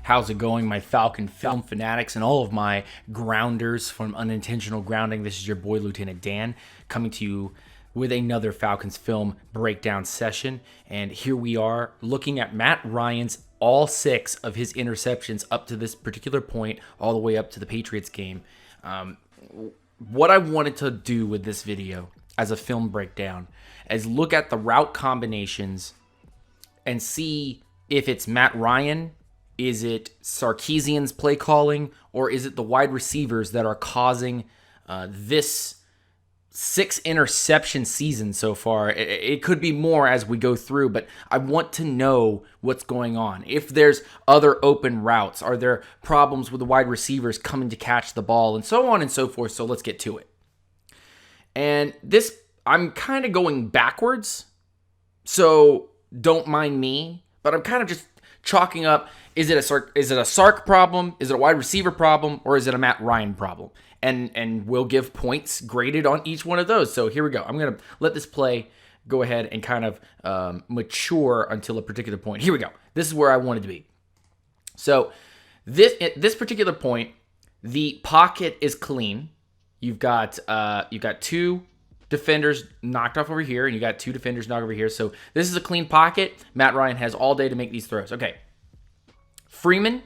How's it going, my Falcon film fanatics and all of my grounders from Unintentional Grounding? This is your boy, Lieutenant Dan, coming to you with another Falcons film breakdown session. And here we are looking at Matt Ryan's all 6 of his interceptions up to this particular point, all the way up to the Patriots game. What I wanted to do with this video as a film breakdown is look at the route combinations and see if it's Matt Ryan, is it Sarkisian's play calling, or is it the wide receivers that are causing this 6 interception season so far. It could be more as we go through, but I want to know what's going on. If there's other open routes, are there problems with the wide receivers coming to catch the ball, and so on and so forth. So let's get to it. And this, I'm kind of going backwards, so don't mind me, but I'm kind of just chalking up, is it a Sark problem? Is it a wide receiver problem? Or is it a Matt Ryan problem? And we'll give points graded on each one of those. So here we go. I'm going to let this play go ahead and kind of mature until a particular point. Here we go. This is where I wanted to be. So at this particular point, the pocket is clean. You've got 2 defenders knocked off over here, and you got 2 defenders knocked over here. So this is a clean pocket. Matt Ryan has all day to make these throws. Okay. Freeman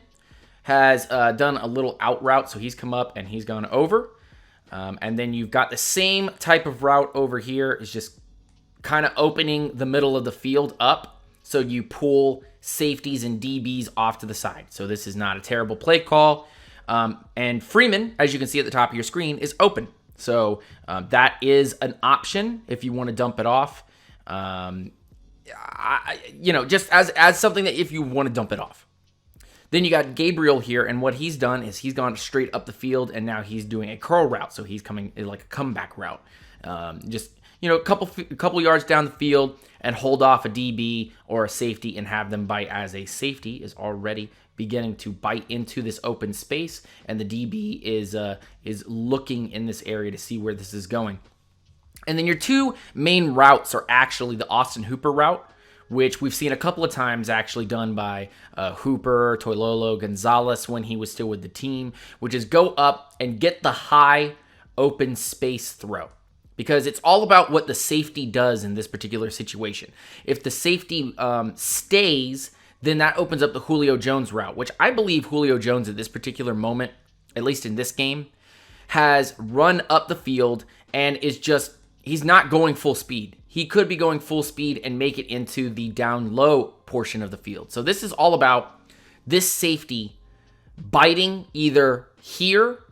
has done a little out route, so he's come up and he's gone over. And then you've got the same type of route over here. It's just kind of opening the middle of the field up, so you pull safeties and DBs off to the side. So this is not a terrible play call. And Freeman, as you can see at the top of your screen, is open. So that is an option if you want to dump it off. Just as something that if you want to dump it off. Then you got Gabriel here, and what he's done is he's gone straight up the field, and now he's doing a curl route. So he's coming like a comeback route. A couple yards down the field and hold off a DB or a safety and have them bite, as a safety is already beginning to bite into this open space, and the DB is looking in this area to see where this is going. And then your 2 main routes are actually the Austin Hooper route, which we've seen a couple of times actually done by Hooper, Toilolo, Gonzalez when he was still with the team, which is go up and get the high open space throw. Because it's all about what the safety does in this particular situation. If the safety stays, then that opens up the Julio Jones route, which I believe Julio Jones at this particular moment, at least in this game, has run up the field and he's not going full speed. He could be going full speed and make it into the down low portion of the field. So this is all about this safety biting either here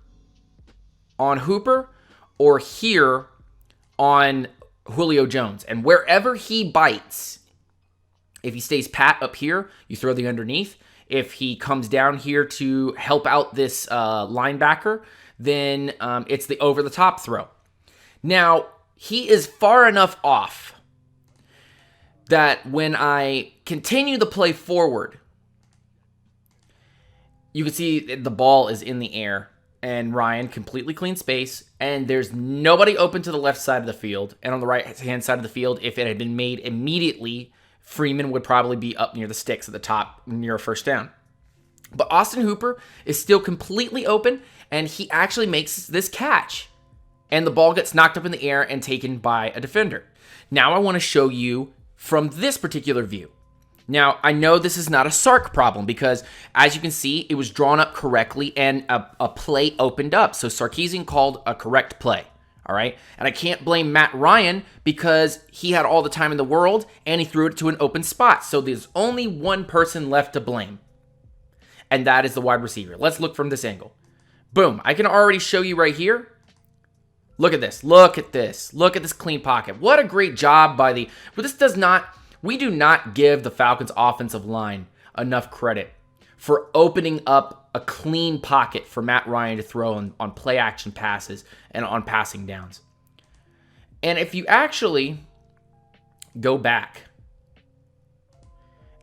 on Hooper or here on Julio Jones. And wherever he bites, if he stays pat up here, you throw the underneath. If he comes down here to help out this linebacker, then it's the over-the-top throw. Now, he is far enough off that when I continue the play forward, you can see the ball is in the air, and Ryan completely clean space, and there's nobody open to the left side of the field. And on the right-hand side of the field, if it had been made immediately, Freeman would probably be up near the sticks at the top, near a first down. But Austin Hooper is still completely open, and he actually makes this catch. And the ball gets knocked up in the air and taken by a defender. Now I want to show you from this particular view. Now, I know this is not a Sark problem because, as you can see, it was drawn up correctly and a play opened up. So Sarkisian called a correct play. All right. And I can't blame Matt Ryan because he had all the time in the world and he threw it to an open spot. So there's only one person left to blame, and that is the wide receiver. Let's look from this angle. Boom. I can already show you right here. Look at this. Look at this. Look at this clean pocket. What a great job by we do not give the Falcons offensive line enough credit for opening up a clean pocket for Matt Ryan to throw on play action passes and on passing downs. And if you actually go back,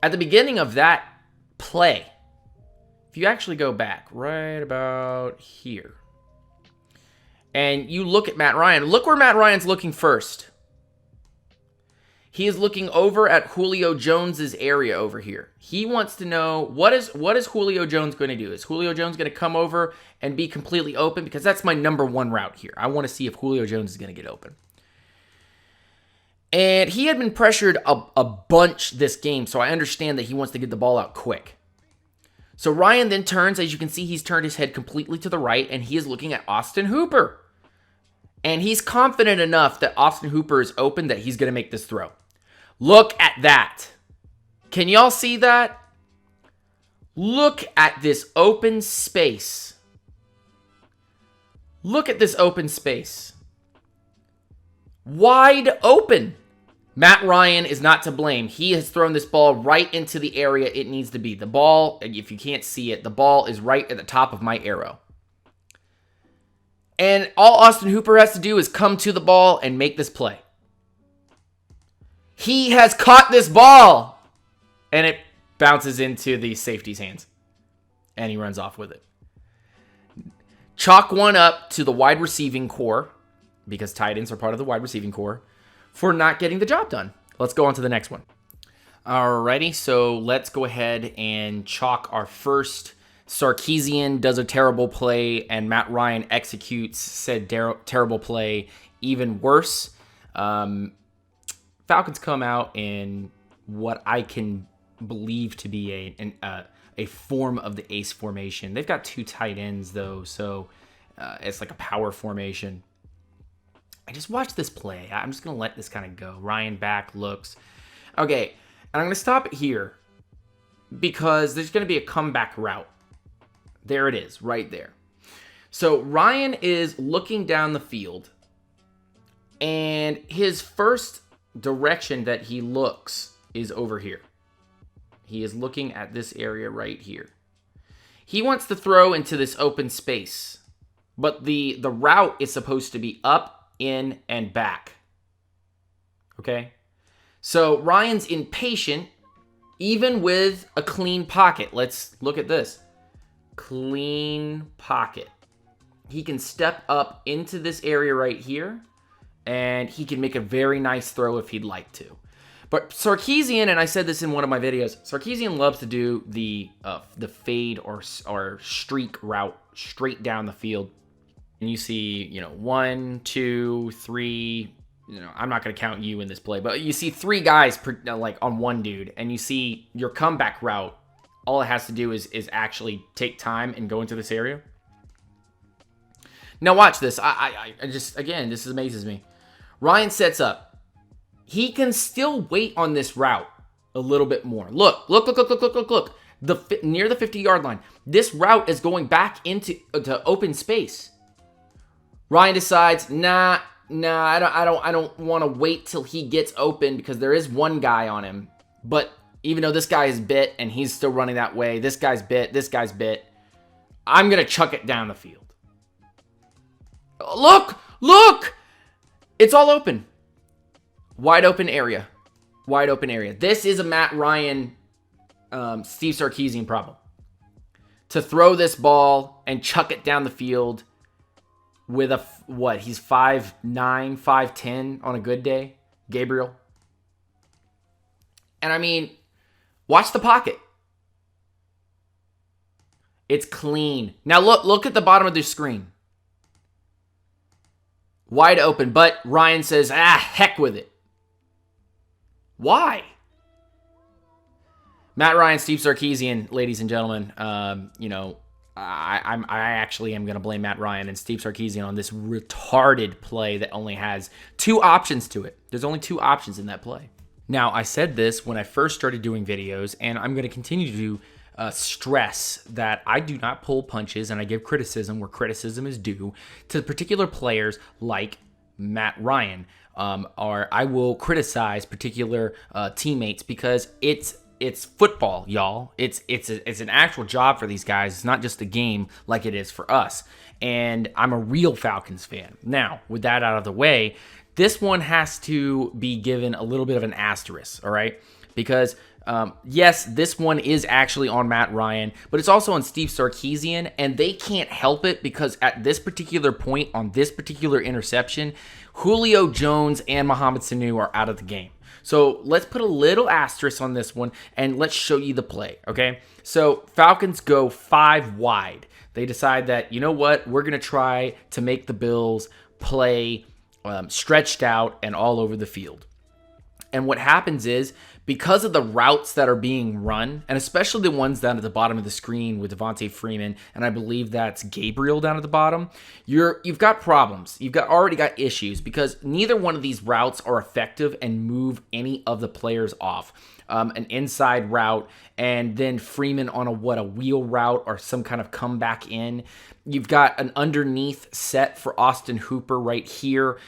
at the beginning of that play, if you actually go back right about here, and you look at Matt Ryan, look where Matt Ryan's looking first. He is looking over at Julio Jones's area over here. He wants to know, what is Julio Jones going to do? Is Julio Jones going to come over and be completely open? Because that's my number one route here. I want to see if Julio Jones is going to get open. And he had been pressured a bunch this game, so I understand that he wants to get the ball out quick. So Ryan then turns, as you can see, he's turned his head completely to the right, and he is looking at Austin Hooper. And he's confident enough that Austin Hooper is open that he's going to make this throw. Look at that. Can y'all see that? Look at this open space. Look at this open space. Wide open. Matt Ryan is not to blame. He has thrown this ball right into the area it needs to be. The ball, if you can't see it, the ball is right at the top of my arrow. And all Austin Hooper has to do is come to the ball and make this play. He has caught this ball. And it bounces into the safety's hands. And he runs off with it. Chalk one up to the wide receiving core, because tight ends are part of the wide receiving core, for not getting the job done. Let's go on to the next one. Alrighty, so let's go ahead and chalk our first. Sarkisian does a terrible play, and Matt Ryan executes said terrible play even worse. Falcons come out in what I can believe to be a form of the ace formation. They've got two tight ends, though, so it's like a power formation. I just watched this play. I'm just going to let this kind of go. Ryan back looks. Okay, and I'm going to stop it here because there's going to be a comeback route. There it is, right there. So Ryan is looking down the field, and his first direction that he looks is over here. He is looking at this area right here. He wants to throw into this open space, but the route is supposed to be up, in, and back. Okay? So Ryan's impatient, even with a clean pocket. Let's look at this. Clean pocket. He can step up into this area right here, and he can make a very nice throw if he'd like to. But Sarkisian, and I said this in one of my videos, Sarkisian loves to do the fade or streak route straight down the field. And you see, 1, 2, 3. I'm not going to count you in this play, but you see 3 guys like on one dude, and you see your comeback route. All it has to do is actually take time and go into this area. Now watch this. I just, again, this amazes me. Ryan sets up. He can still wait on this route a little bit more. Look. Near the 50-yard line. This route is going back into open space. Ryan decides, I don't want to wait till he gets open because there is one guy on him. But even though this guy is bit and he's still running that way, this guy's bit, I'm going to chuck it down the field. Look! It's all open. Wide open area. This is a Matt Ryan, Steve Sarkisian problem. To throw this ball and chuck it down the field with he's 5'9", 5'10" on a good day, Gabriel. And I mean, watch the pocket. It's clean. Now look at the bottom of the screen. Wide open, but Ryan says, heck with it. Why? Matt Ryan, Steve Sarkisian, ladies and gentlemen, I actually am going to blame Matt Ryan and Steve Sarkisian on this retarded play that only has 2 options to it. There's only 2 options in that play. Now, I said this when I first started doing videos, and I'm going to continue to stress that I do not pull punches and I give criticism where criticism is due to particular players like Matt Ryan. Or I will criticize particular teammates because it's football, y'all. It's an actual job for these guys. It's not just a game like it is for us. And I'm a real Falcons fan. Now, with that out of the way, this one has to be given a little bit of an asterisk, all right? Because, yes, this one is actually on Matt Ryan, but it's also on Steve Sarkisian, and they can't help it because at this particular point on this particular interception, Julio Jones and Mohamed Sanu are out of the game. So let's put a little asterisk on this one and let's show you the play, okay? So Falcons go 5 wide. They decide that, you know what, we're going to try to make the Bills play stretched out and all over the field. And what happens is, because of the routes that are being run, and especially the ones down at the bottom of the screen with Devontae Freeman, and I believe that's Gabriel down at the bottom, you've got problems. You've already got issues because neither one of these routes are effective and move any of the players off. An inside route, and then Freeman on a wheel route or some kind of comeback in. You've got an underneath set for Austin Hooper right here.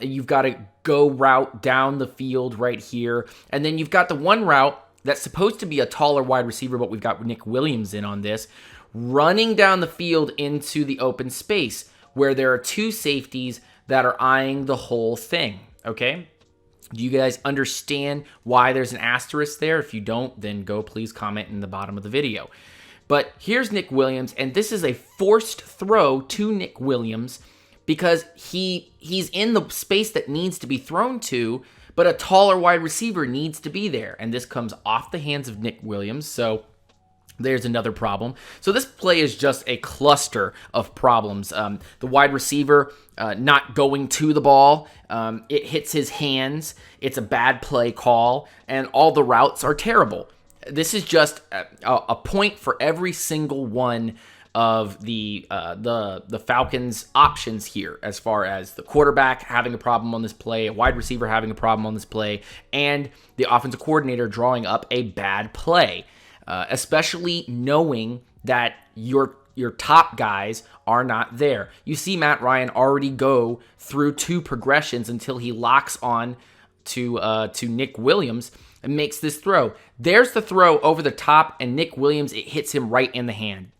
You've got a go route down the field right here. And then you've got the one route that's supposed to be a taller wide receiver, but we've got Nick Williams in on this, running down the field into the open space where there are 2 safeties that are eyeing the whole thing, okay? Do you guys understand why there's an asterisk there? If you don't, then go please comment in the bottom of the video. But here's Nick Williams, and this is a forced throw to Nick Williams because he's in the space that needs to be thrown to, but a taller wide receiver needs to be there. And this comes off the hands of Nick Williams, so there's another problem. So this play is just a cluster of problems. The wide receiver not going to the ball. It hits his hands. It's a bad play call, and all the routes are terrible. This is just a point for every single one of the Falcons' options here, as far as the quarterback having a problem on this play, a wide receiver having a problem on this play, and the offensive coordinator drawing up a bad play. Especially knowing that your top guys are not there. You see Matt Ryan already go through 2 progressions until he locks on to Nick Williams and makes this throw. There's the throw over the top, and Nick Williams, it hits him right in the hand.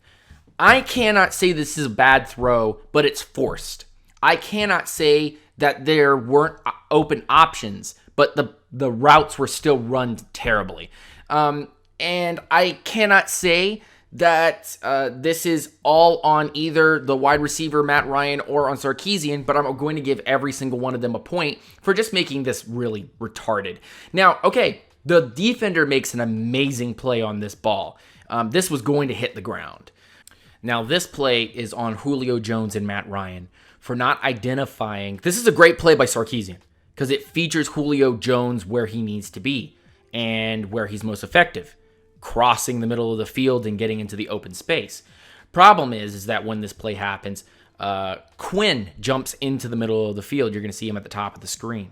I cannot say this is a bad throw, but it's forced. I cannot say that there weren't open options, but the routes were still run terribly. And I cannot say that this is all on either the wide receiver, Matt Ryan, or on Sarkisian, but I'm going to give every single one of them a point for just making this really retarded. Now, okay, the defender makes an amazing play on this ball. This was going to hit the ground. Now, this play is on Julio Jones and Matt Ryan for not identifying. This is a great play by Sarkisian because it features Julio Jones where he needs to be and where he's most effective, crossing the middle of the field and getting into the open space. Problem is that when this play happens, Quinn jumps into the middle of the field. You're going to see him at the top of the screen.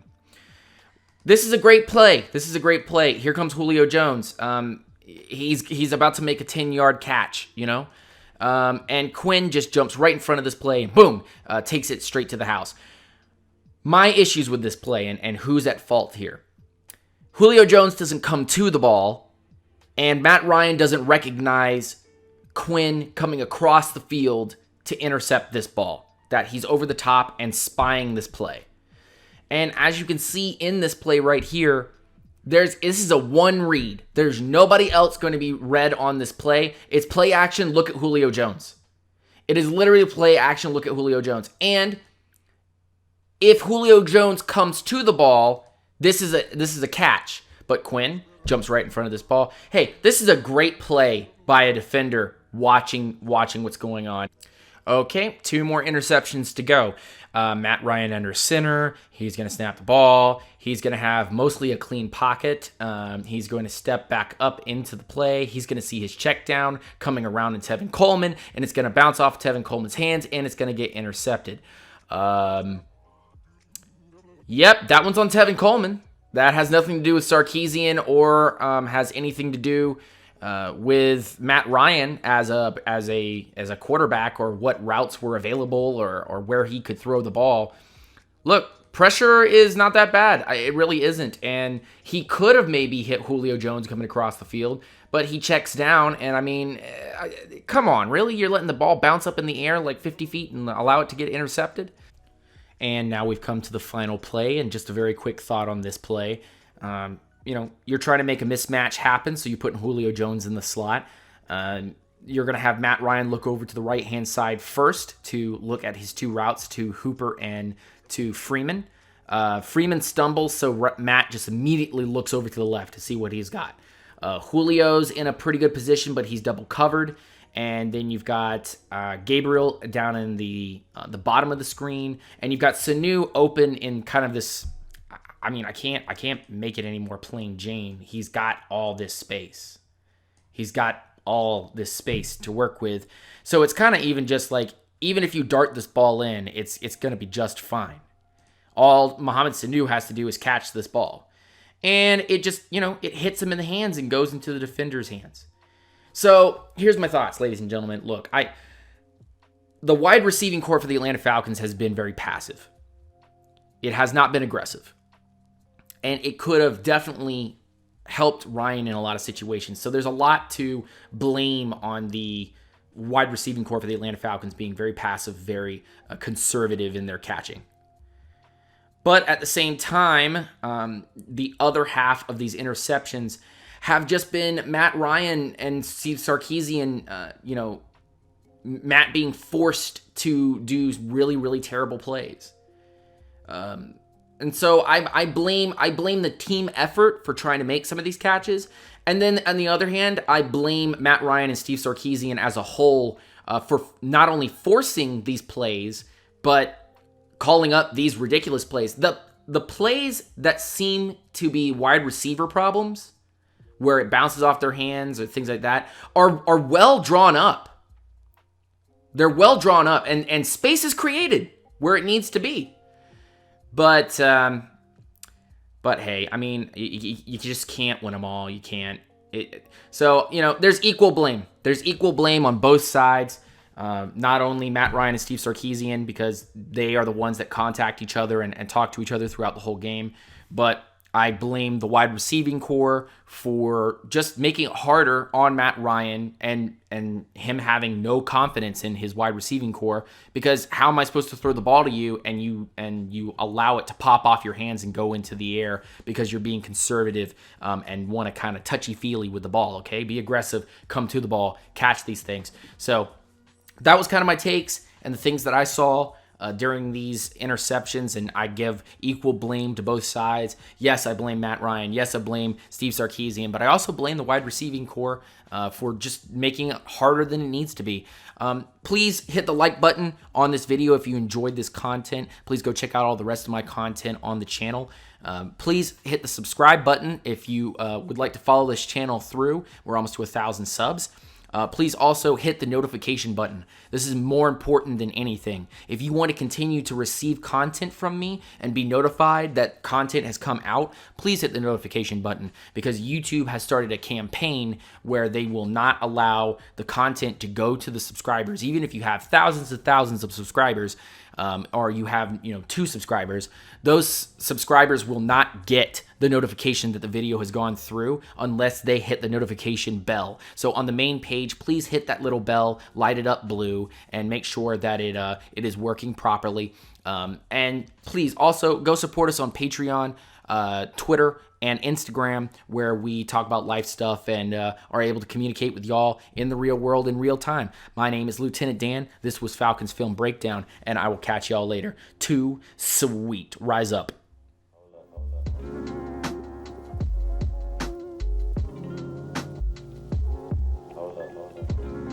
This is a great play. Here comes Julio Jones. He's about to make a 10-yard catch, and Quinn just jumps right in front of this play and boom, takes it straight to the house. My issues with this play and who's at fault here. Julio Jones doesn't come to the ball, and Matt Ryan doesn't recognize Quinn coming across the field to intercept this ball, that he's over the top and spying this play. And as you can see in this play right here, this is a one read. There's nobody else going to be read on this play. It's play action, look at Julio Jones. It is literally play action, look at Julio Jones. And if Julio Jones comes to the ball, this is a catch. But Quinn jumps right in front of this ball. Hey, this is a great play by a defender watching what's going on. Okay, 2 more interceptions to go. Matt Ryan under center. He's going to snap the ball. He's going to have mostly a clean pocket. He's going to step back up into the play. He's going to see his check down coming around in Tevin Coleman, and it's going to bounce off Tevin Coleman's hands, and it's going to get intercepted. Yep, that one's on Tevin Coleman. That has nothing to do with Sarkisian or has anything to do with Matt Ryan as a quarterback or what routes were available or where he could throw the ball. Look, pressure is not that bad. It really isn't. And he could have maybe hit Julio Jones coming across the field, but he checks down. And I mean, come on, really? You're letting the ball bounce up in the air like 50 feet and allow it to get intercepted? And now we've come to the final play, and just a very quick thought on this play. You're trying to make a mismatch happen, so you're putting Julio Jones in the slot. You're going to have Matt Ryan look over to the right-hand side first to look at his 2 routes to Hooper and to Freeman. Freeman stumbles, so Matt just immediately looks over to the left to see what he's got. Julio's in a pretty good position, but he's double covered. And then you've got Gabriel down in the bottom of the screen, and you've got Sanu open in kind of this. I mean, I can't make it any more plain Jane. He's got all this space. He's got all this space to work with. So it's kind of even just like, even if you dart this ball in, it's going to be just fine. All Mohamed Sanu has to do is catch this ball. And it just, it hits him in the hands and goes into the defender's hands. So here's my thoughts, ladies and gentlemen. Look, the wide receiving core for the Atlanta Falcons has been very passive. It has not been aggressive. And it could have definitely helped Ryan in a lot of situations. So there's a lot to blame on the wide receiving core for the Atlanta Falcons being very passive, very conservative in their catching. But at the same time, the other half of these interceptions have just been Matt Ryan and Steve Sarkisian, Matt being forced to do really, really terrible plays. And so I blame the team effort for trying to make some of these catches. And then on the other hand, I blame Matt Ryan and Steve Sarkisian as a whole for not only forcing these plays, but calling up these ridiculous plays. The plays that seem to be wide receiver problems, where it bounces off their hands or things like that, are well drawn up. They're well drawn up, and space is created where it needs to be. But hey, I mean, you just can't win them all. You can't. So, there's equal blame. There's equal blame on both sides. Not only Matt Ryan and Steve Sarkisian, because they are the ones that contact each other and talk to each other throughout the whole game, but I blame the wide receiving core for just making it harder on Matt Ryan and him having no confidence in his wide receiving core, because how am I supposed to throw the ball to you and you allow it to pop off your hands and go into the air because you're being conservative and want to kind of touchy-feely with the ball, okay? Be aggressive, come to the ball, catch these things. So that was kind of my takes and the things that I saw during these interceptions, and I give equal blame to both sides. Yes, I blame Matt Ryan. Yes, I blame Steve Sarkisian, but I also blame the wide receiving core for just making it harder than it needs to be. Please hit the like button on this video if you enjoyed this content. Please go check out all the rest of my content on the channel. Please hit the subscribe button if you would like to follow this channel through. We're almost to 1,000 subs. Please also hit the notification button. This is more important than anything. If you want to continue to receive content from me and be notified that content has come out, please hit the notification button, because YouTube has started a campaign where they will not allow the content to go to the subscribers. Even if you have thousands and thousands of subscribers, or you have 2 subscribers, those subscribers will not get the notification that the video has gone through unless they hit the notification bell. So on the main page, please hit that little bell, light it up blue, and make sure that it is working properly. And please also go support us on Patreon, Twitter, and Instagram, where we talk about life stuff and are able to communicate with y'all in the real world in real time. My name is Lieutenant Dan. This was Falcons Film Breakdown, and I will catch y'all later. Too sweet. Rise up. Hold up.